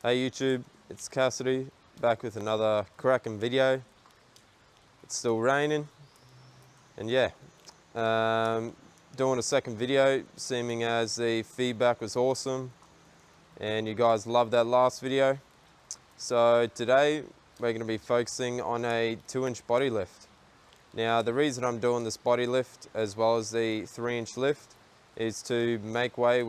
Hey YouTube, it's Cassidy back with another cracking video. It's still raining, and yeah, doing a second video, seeming as the feedback was awesome and you guys loved that last video. So today we're going to be focusing on a 2-inch body lift. Now the reason I'm doing this body lift as well as the 3-inch lift is to make way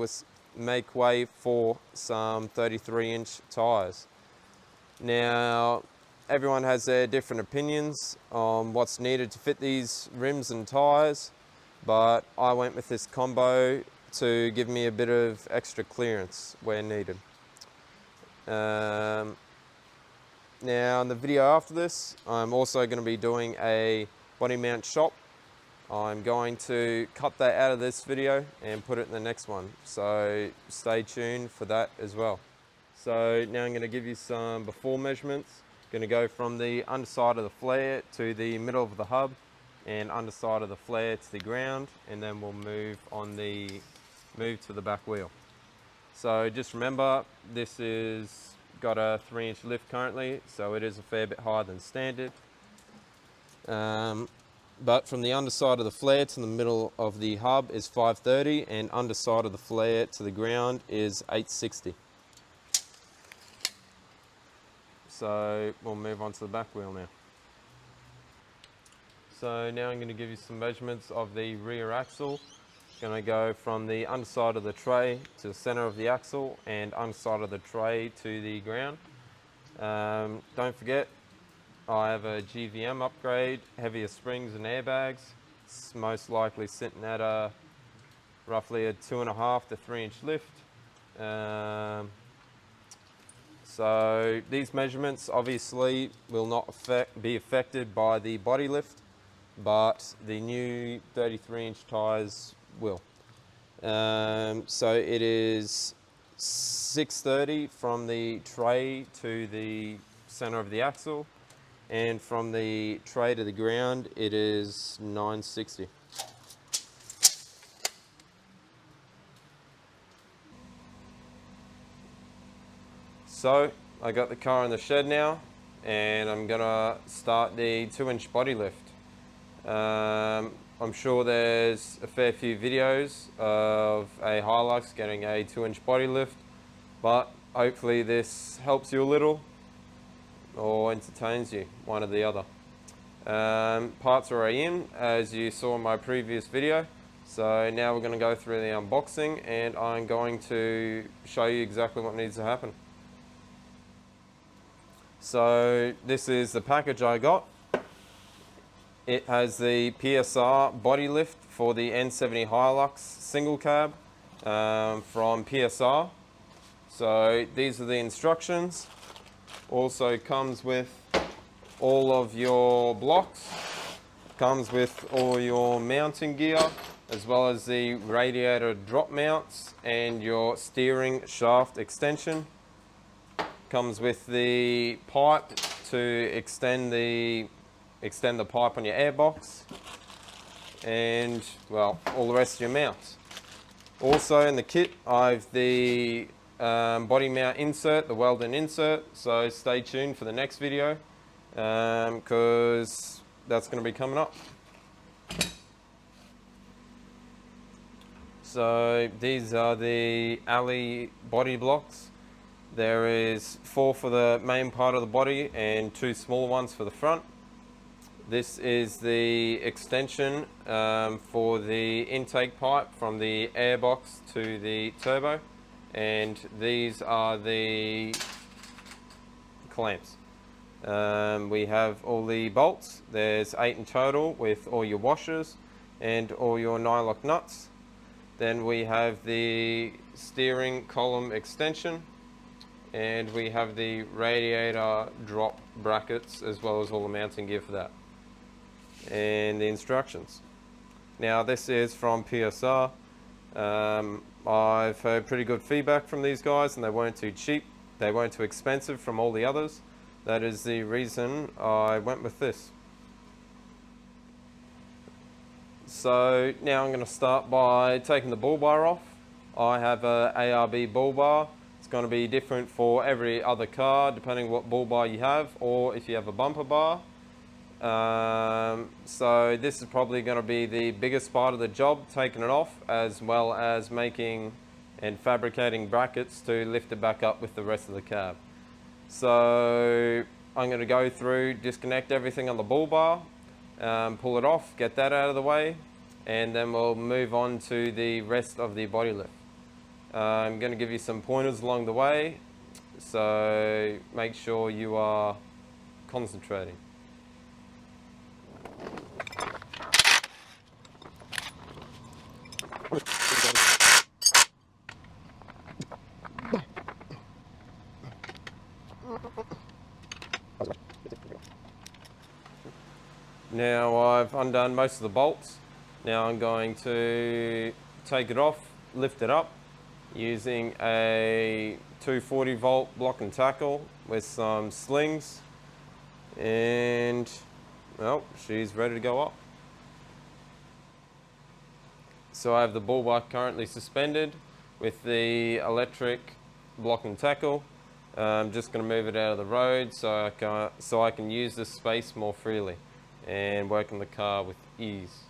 for some 33-inch tires. Now everyone has their different opinions on what's needed to fit these rims and tires, but I went with this combo to give me a bit of extra clearance where needed. Now in the video after this, I'm also going to be doing a body mount shop. I'm going to cut that out of this video and put it in the next one, so stay tuned for that as well. So now I'm going to give you some before measurements. Going to go from the underside of the flare to the middle of the hub, and underside of the flare to the ground, and then we'll move to the back wheel. So just remember, this is got a 3-inch lift currently, so it is a fair bit higher than standard. But from the underside of the flare to the middle of the hub is 530, and underside of the flare to the ground is 860. So we'll move on to the back wheel now. So now I'm going to give you some measurements of the rear axle. Going to go from the underside of the tray to the center of the axle, and underside of the tray to the ground. Don't forget, I have a GVM upgrade, heavier springs and airbags. It's most likely sitting at roughly a 2.5 to 3-inch lift. So these measurements obviously will not be affected by the body lift, but the new 33-inch tires will. So it is 630 from the tray to the center of the axle, and from the tray to the ground it is 960. So I got the car in the shed now, and I'm gonna start the 2-inch body lift. I'm sure there's a fair few videos of a Hilux getting a 2-inch body lift, but hopefully this helps you a little or entertains you, one or the other. Parts are already in, as you saw in my previous video. So now we're going to go through the unboxing, and I'm going to show you exactly what needs to happen. So this is the package I got. It has the PSR body lift for the N70 Hilux single cab from PSR. So these are the instructions. Also comes with all of your blocks, comes with all your mounting gear, as well as the radiator drop mounts and your steering shaft extension. Comes with the pipe to extend the pipe on your airbox, and well, all the rest of your mounts. Also in the kit I have the body mount insert, the welded insert, so stay tuned for the next video because that's going to be coming up. So these are the alley body blocks. There is 4 for the main part of the body and 2 smaller ones for the front. This is the extension for the intake pipe from the airbox to the turbo, and these are the clamps. We have all the bolts. There's 8 in total with all your washers and all your nylock nuts. Then we have the steering column extension, and we have the radiator drop brackets as well as all the mounting gear for that, and the instructions. Now this is from PSR. I've heard pretty good feedback from these guys, and they weren't too cheap, they weren't too expensive from all the others. That is the reason I went with this. So now I'm going to start by taking the bull bar off. I have a ARB bull bar. It's going to be different for every other car depending what bull bar you have, or if you have a bumper bar. So this is probably going to be the biggest part of the job, taking it off, as well as making and fabricating brackets to lift it back up with the rest of the cab. So I'm going to go through, disconnect everything on the bull bar, pull it off, get that out of the way, and then we'll move on to the rest of the body lift. I'm going to give you some pointers along the way, so make sure you are concentrating. Now I've undone most of the bolts. Now I'm going to take it off, lift it up using a 240 volt block and tackle with some slings, and well, she's ready to go up. So I have the bull bar currently suspended with the electric block and tackle. I'm just going to move it out of the road so I can use this space more freely and work on the car with ease.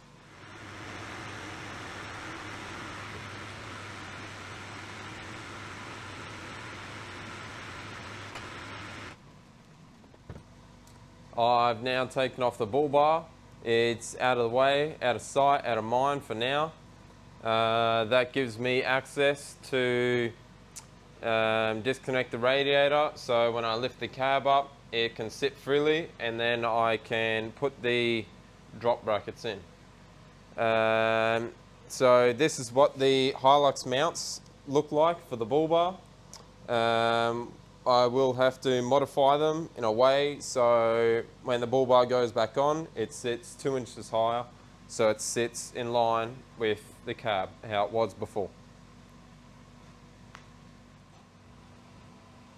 I've now taken off the bull bar. It's out of the way, out of sight, out of mind for now. That gives me access to disconnect the radiator, so when I lift the cab up it can sit freely, and then I can put the drop brackets in. So this is what the Hilux mounts look like for the bull bar. I will have to modify them in a way so when the bull bar goes back on it sits 2 inches higher, so it sits in line with the cab how it was before.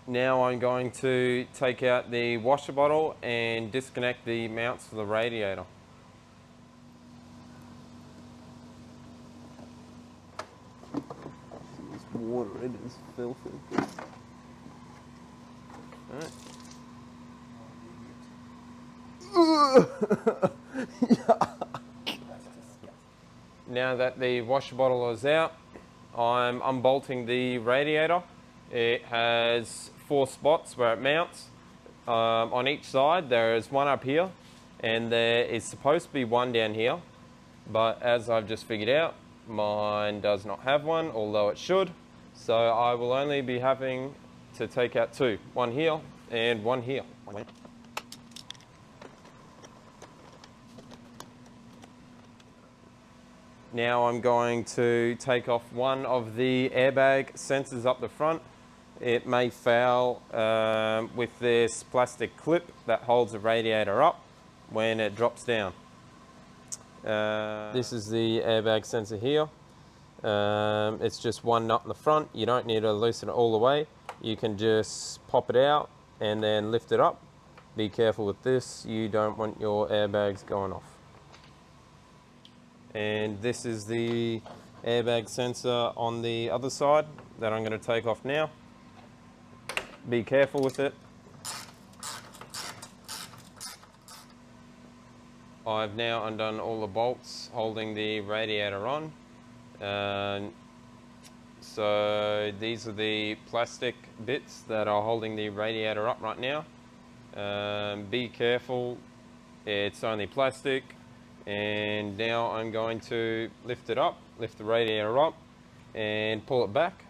Now I'm going to take out the washer bottle and disconnect the mounts for the radiator. There's water, it is filthy. Now that the washer bottle is out, I'm unbolting the radiator. It has 4 spots where it mounts. On each side there is one up here, and there is supposed to be one down here, but as I've just figured out, mine does not have one, although it should. So I will only be having to take out 2, one here and one here. Now I'm going to take off one of the airbag sensors up the front. It may fail with this plastic clip that holds the radiator up when it drops down. This is the airbag sensor here. It's just one nut in the front. You don't need to loosen it all the way. You can just pop it out and then lift it up. Be careful with this, you don't want your airbags going off. And this is the airbag sensor on the other side that I'm going to take off now. Be careful with it. I've now undone all the bolts holding the radiator on. So these are the plastic bits that are holding the radiator up right now. Be careful, it's only plastic. And now I'm going to lift it up, lift the radiator up and pull it back.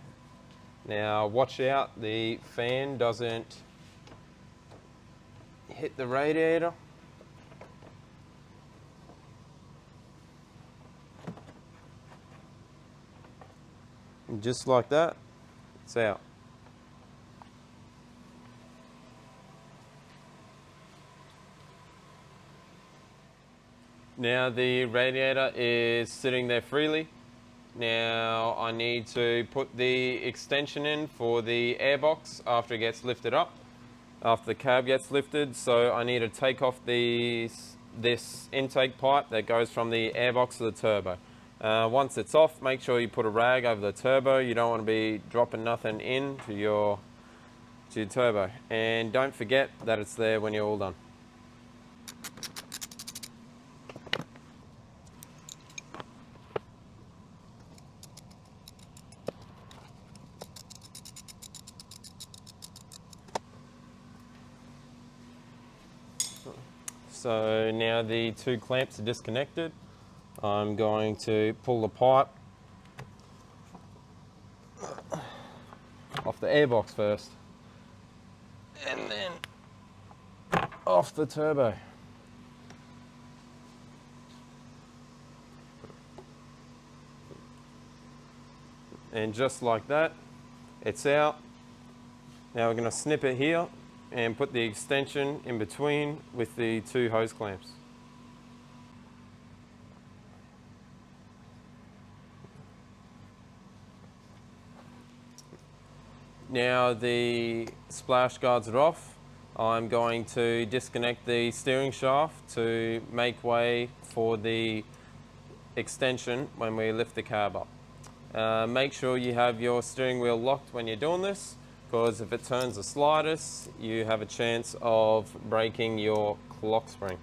Now watch out the fan doesn't hit the radiator. And just like that, it's out. Now the radiator is sitting there freely. Now I need to put the extension in for the airbox after it gets lifted up, after the cab gets lifted. So I need to take off this intake pipe that goes from the airbox to the turbo. Once it's off, make sure you put a rag over the turbo. You don't want to be dropping nothing into your turbo. And don't forget that it's there when you're all done. So now the two clamps are disconnected. I'm going to pull the pipe off the airbox first, and then off the turbo. And just like that, it's out. Now we're going to snip it here and put the extension in between with the two hose clamps. Now the splash guards are off. I'm going to disconnect the steering shaft to make way for the extension when we lift the cab up. Make sure you have your steering wheel locked when you're doing this, because if it turns the slightest, you have a chance of breaking your clock spring.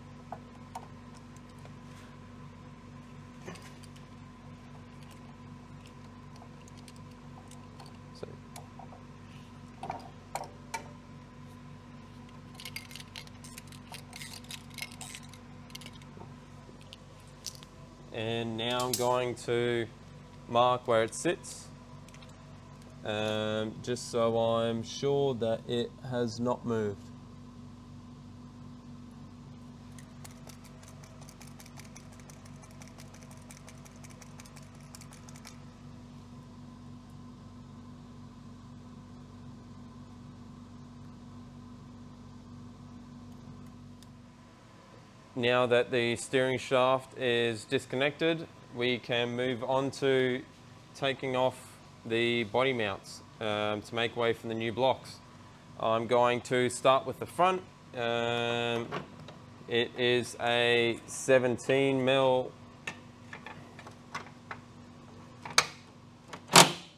And now I'm going to mark where it sits, just so I'm sure that it has not moved. Now that the steering shaft is disconnected, we can move on to taking off the body mounts to make way for the new blocks. I'm going to start with the front. It is a 17mm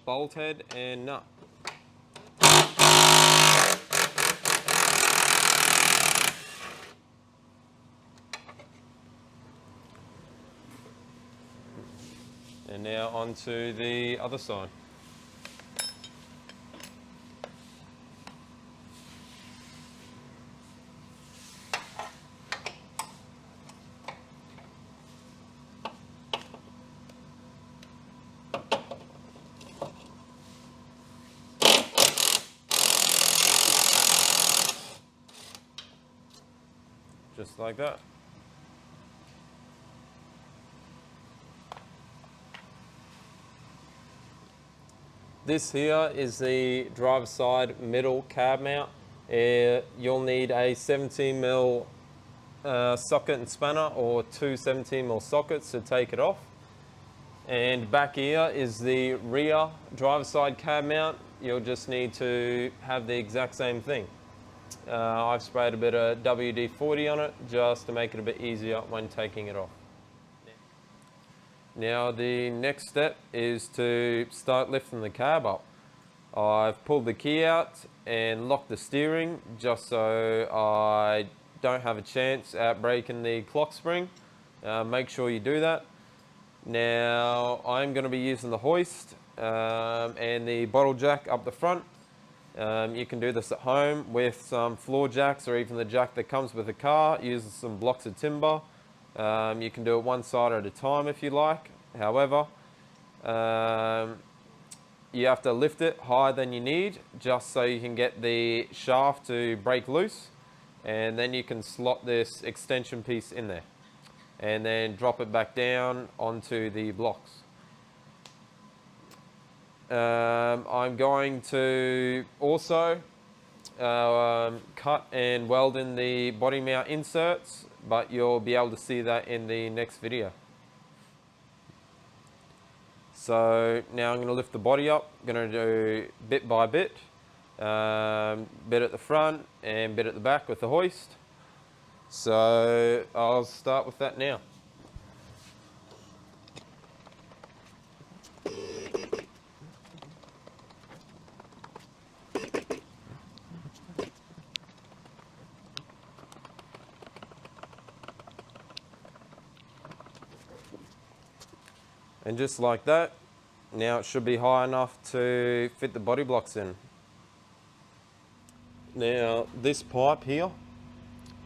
bolt head and nut. And now onto the other side. Just like that. This here is the driver's side middle cab mount. You'll need a 17mm socket and spanner, or two 17mm sockets to take it off. And back here is the rear driver's side cab mount. You'll just need to have the exact same thing. I've sprayed a bit of WD-40 on it just to make it a bit easier when taking it off. Now the next step is to start lifting the cab up. I've pulled the key out and locked the steering just so I don't have a chance at breaking the clock spring. Make sure you do that. Now I'm going to be using the hoist and the bottle jack up the front. You can do this at home with some floor jacks, or even the jack that comes with the car, using some blocks of timber. You can do it one side at a time if you like. However, you have to lift it higher than you need, just so you can get the shaft to break loose, and then you can slot this extension piece in there and then drop it back down onto the blocks. I'm going to also cut and weld in the body mount inserts, but you'll be able to see that in the next video. So now I'm going to lift the body up. I'm going to do bit by bit, bit at the front and bit at the back with the hoist. So I'll start with that now. And just like that, now it should be high enough to fit the body blocks in. Now this pipe here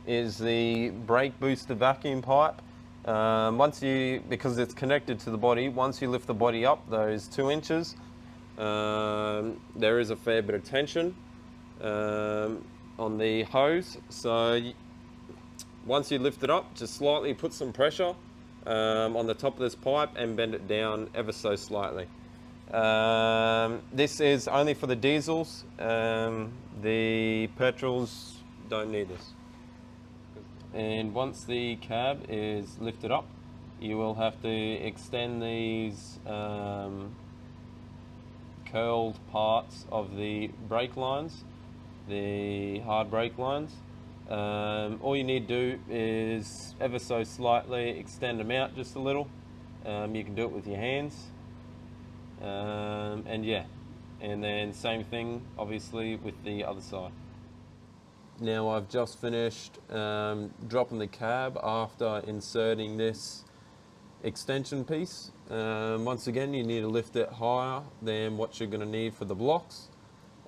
is the brake booster vacuum pipe. Because it's connected to the body, once you lift the body up those 2 inches, there is a fair bit of tension on the hose. So once you lift it up, just slightly put some pressure on the top of this pipe and bend it down ever so slightly. This is only for the diesels. The petrols don't need this. And once the cab is lifted up, you will have to extend these curled parts of the brake lines, the hard brake lines. All you need to do is ever so slightly extend them out just a little. You can do it with your hands. And yeah, and then same thing obviously with the other side. Now I've just finished dropping the cab after inserting this extension piece. Once again, you need to lift it higher than what you're going to need for the blocks.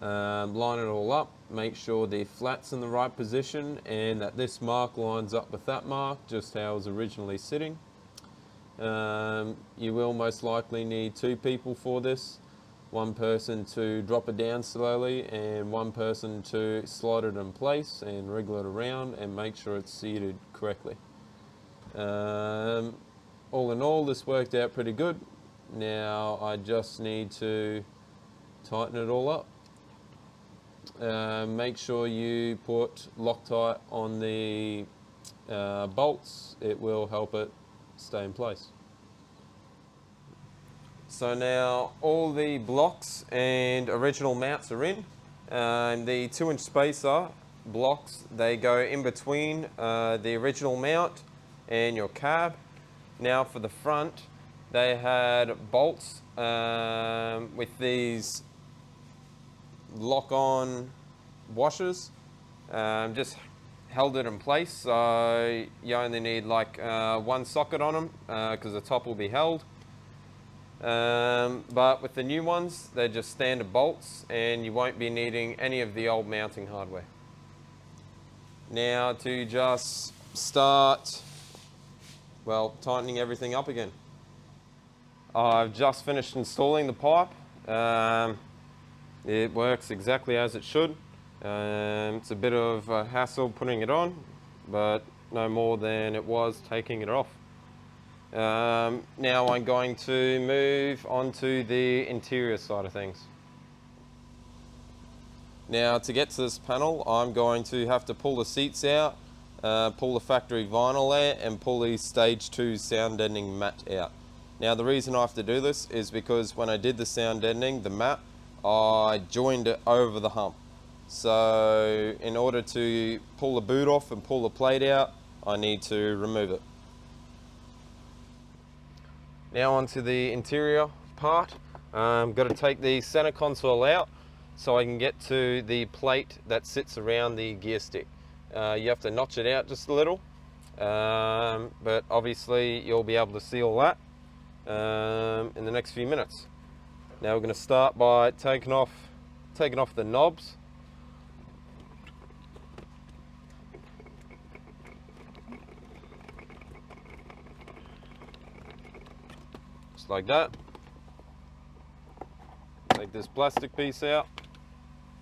Line it all up, make sure the flat's in the right position and that this mark lines up with that mark, just how it was originally sitting. You will most likely need 2 people for this. 1 person to drop it down slowly and 1 person to slide it in place and wriggle it around and make sure it's seated correctly. All in all, this worked out pretty good. Now I just need to tighten it all up. Make sure you put Loctite on the bolts. It will help it stay in place. So now all the blocks and original mounts are in. The 2-inch spacer blocks, they go in between the original mount and your cab. Now for the front, they had bolts with these lock-on washers. Just held it in place, so you only need like 1 socket on them because the top will be held. But with the new ones, they're just standard bolts and you won't be needing any of the old mounting hardware. Now to just start, well, tightening everything up again. I've just finished installing the pipe. It works exactly as it should. It's a bit of a hassle putting it on, but no more than it was taking it off. Now I'm going to move on to the interior side of things. Now to get to this panel, I'm going to have to pull the seats out, pull the factory vinyl out, and pull the stage 2 sound deadening mat out. Now the reason I have to do this is because when I did the sound deadening, the mat, I joined it over the hump. So in order to pull the boot off and pull the plate out, I need to remove it. Now onto the interior part. I've got to take the center console out so I can get to the plate that sits around the gear stick. You have to notch it out just a little, but obviously you'll be able to see all that in the next few minutes. Now we're going to start by taking off the knobs. Just like that. Take this plastic piece out,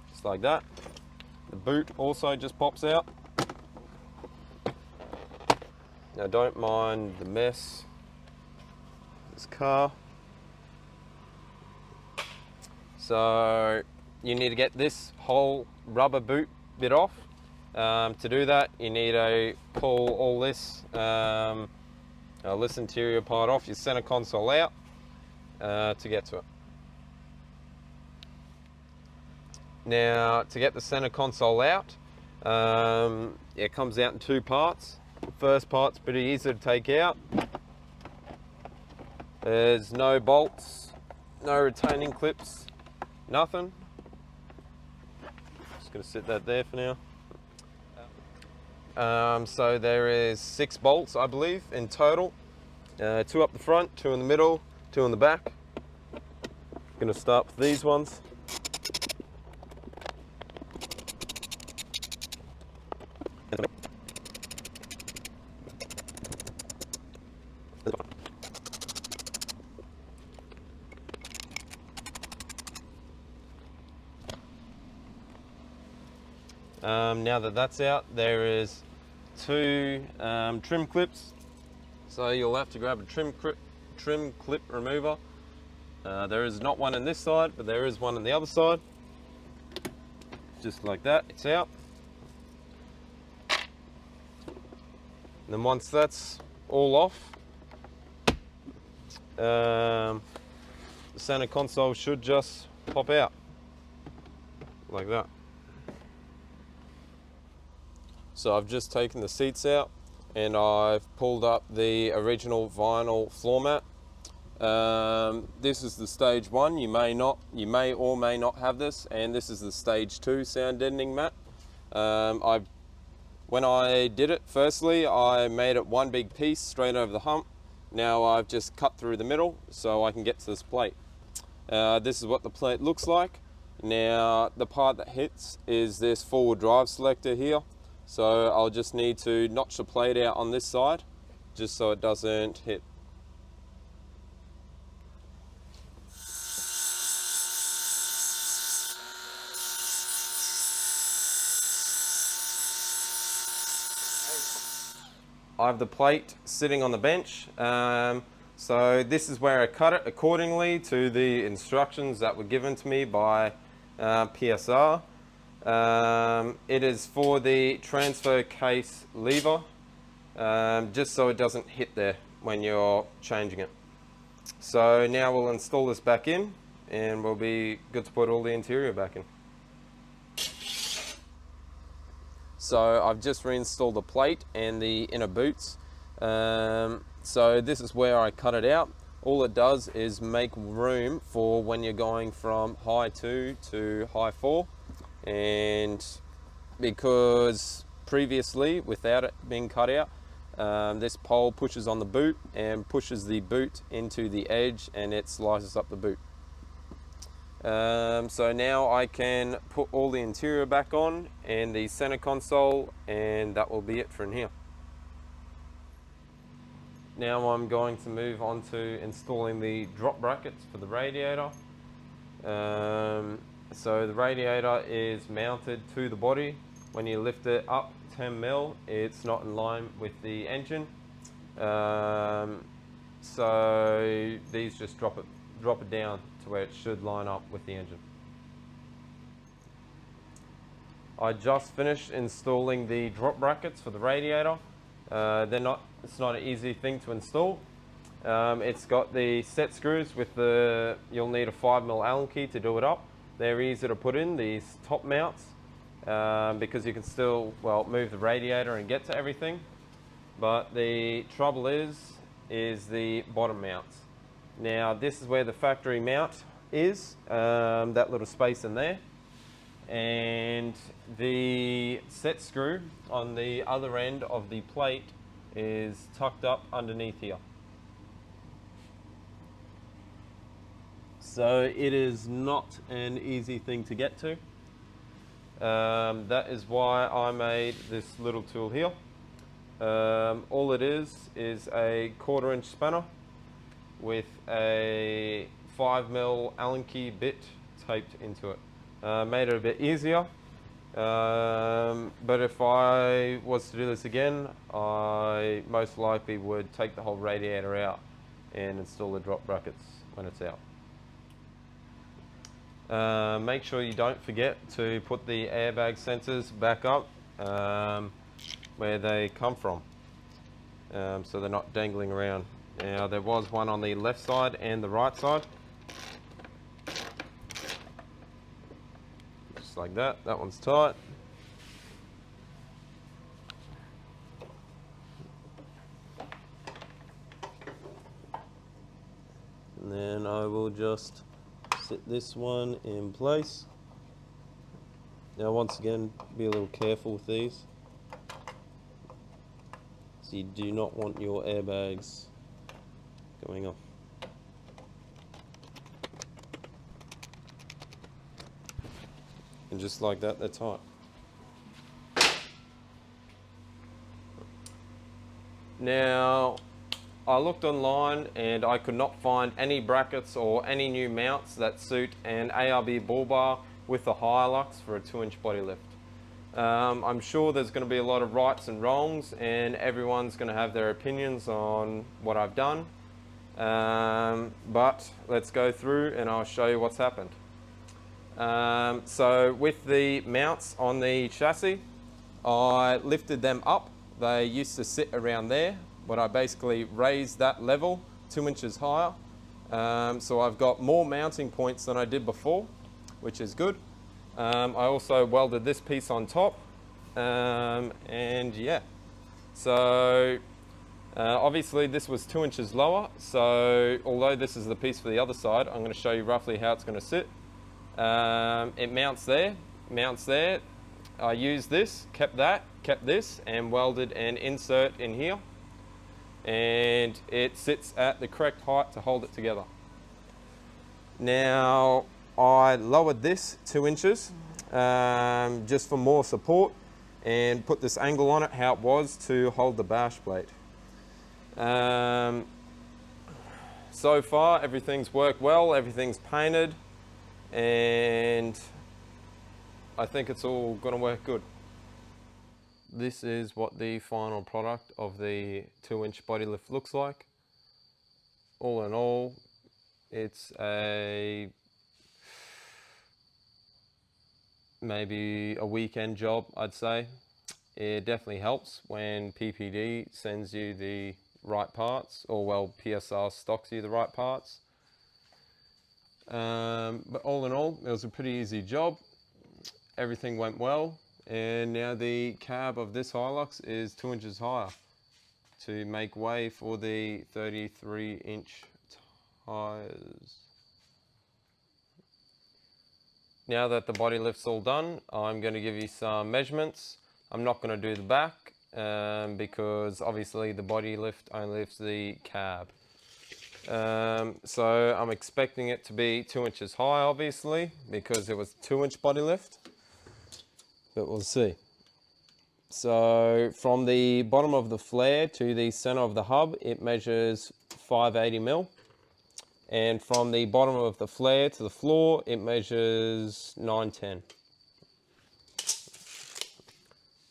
just like that. The boot also just pops out. Now don't mind the mess of this car. So you need to get this whole rubber boot bit off. To do that, you need to pull all this interior part off your center console out to get to it. Now to get the center console out, it comes out in 2 parts. The first part's pretty easy to take out. There's no bolts, no retaining clips, nothing. Just gonna sit that there for now. So there is 6 bolts, I believe, in total. 2 up the front, 2 in the middle, two in the back. Going to start with these ones. Now that that's out, there is two trim clips. So you'll have to grab a trim clip remover. There is not one on this side, but there is one on the other side. Just like that, it's out. And then once that's all off, the center console should just pop out like that. So I've just taken the seats out and I've pulled up the original vinyl floor mat. This is the stage 1. You may or may not have this, and this is the stage 2 sound deadening mat. When I did it, firstly, I made it one big piece straight over the hump. Now I've just cut through the middle so I can get to this plate. This is what the plate looks like. Now the part that hits is this forward drive selector here. So I'll just need to notch the plate out on this side just so it doesn't hit. I have the plate sitting on the bench. So this is where I cut it accordingly to the instructions that were given to me by PSR. It is for the transfer case lever, just so it doesn't hit there when you're changing it. So now we'll install this back in and we'll be good to put all the interior back in. So I've just reinstalled the plate and the inner boots. So this is where I cut it out. All it does is make room for when you're going from high 2 to high 4. And because previously, without it being cut out, this pole pushes on the boot and pushes the boot into the edge and it slices up the boot. So now I can put all the interior back on and the center console, and that will be it from here. Now I'm going to move on to installing the drop brackets for the radiator. So the radiator is mounted to the body. When you lift it up 10 mil, it's not in line with the engine. So these just drop it down to where it should line up with the engine. I just finished installing the drop brackets for the radiator. It's not an easy thing to install. It's got the set screws with you'll need a 5mm Allen key to do it up. They're easy to put in, these top mounts, because you can still, move the radiator and get to everything. But the trouble is the bottom mounts. Now this is where the factory mount is, that little space in there. And the set screw on the other end of the plate is tucked up underneath here. So it is not an easy thing to get to. That is why I made this little tool here. All it is a 1/4 inch spanner with a 5mm Allen key bit taped into it. Made it a bit easier, but if I was to do this again, I most likely would take the whole radiator out and install the drop brackets when it's out. Make sure you don't forget to put the airbag sensors back up where they come from, so they're not dangling around. Now there was one on the left side and the right side. Just like that. That one's tight. And then I will just sit this one in place. Now once again, be a little careful with these. So you do not want your airbags going off. and just like that, they're tight. Now, I looked online and I could not find any brackets or any new mounts that suit an ARB bull bar with a Hilux for a 2-inch body lift. I'm sure there's going to be a lot of rights and wrongs, and everyone's going to have their opinions on what I've done. But let's go through and I'll show you what's happened. So with the mounts on the chassis, I lifted them up. They used to sit around there, but I basically raised that level 2 inches higher. So I've got more mounting points than I did before, which is good. I also welded this piece on top, and yeah. So obviously this was 2 inches lower, so although this is the piece for the other side, I'm going to show you roughly how it's going to sit. It mounts there. I used this, kept this, and welded an insert in here, and it sits at the correct height to hold it together. Now I lowered this 2 inches just for more support, and put this angle on it how it was to hold the bash plate. So far everything's worked well, everything's painted, and I think it's all going to work good. This is what the final product of the 2-inch body lift looks like. All in all, it's maybe a weekend job, I'd say. It definitely helps when PPD sends you the right parts, or well, PSR stocks you the right parts. But all in all, it was a pretty easy job. Everything went well, and now the cab of this Hilux is 2 inches higher to make way for the 33-inch tires. Now that the body lift's all done, I'm going to give you some measurements. I'm not going to do the back because obviously the body lift only lifts the cab. So I'm expecting it to be 2 inches high, obviously, because it was a 2-inch body lift, but we'll see. So from the bottom of the flare to the center of the hub, it measures 580mm. And from the bottom of the flare to the floor, it measures 910.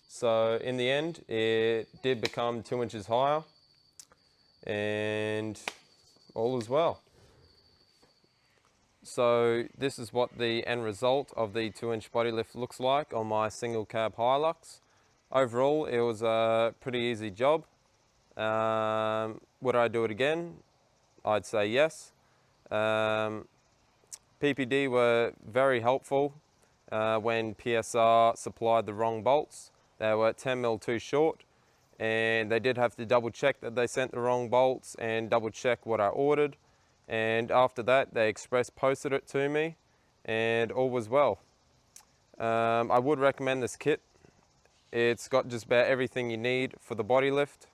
So in the end, it did become 2 inches higher, and all is well. So this is what the end result of the 2-inch body lift looks like on my single cab Hilux. Overall, it was a pretty easy job. Would I do it again? I'd say yes. PPD were very helpful when PSR supplied the wrong bolts. They were 10mm too short, and they did have to double check that they sent the wrong bolts and double check what I ordered. And after that, they express posted it to me, and all was well. I would recommend this kit. It's got just about everything you need for the body lift.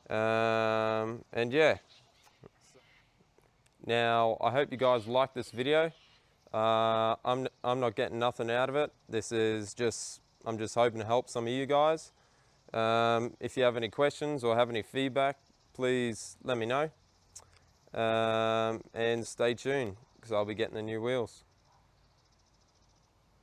And yeah. Now, I hope you guys like this video. I'm not getting nothing out of it. I'm just hoping to help some of you guys. If you have any questions or have any feedback, please let me know. And stay tuned, because I'll be getting the new wheels.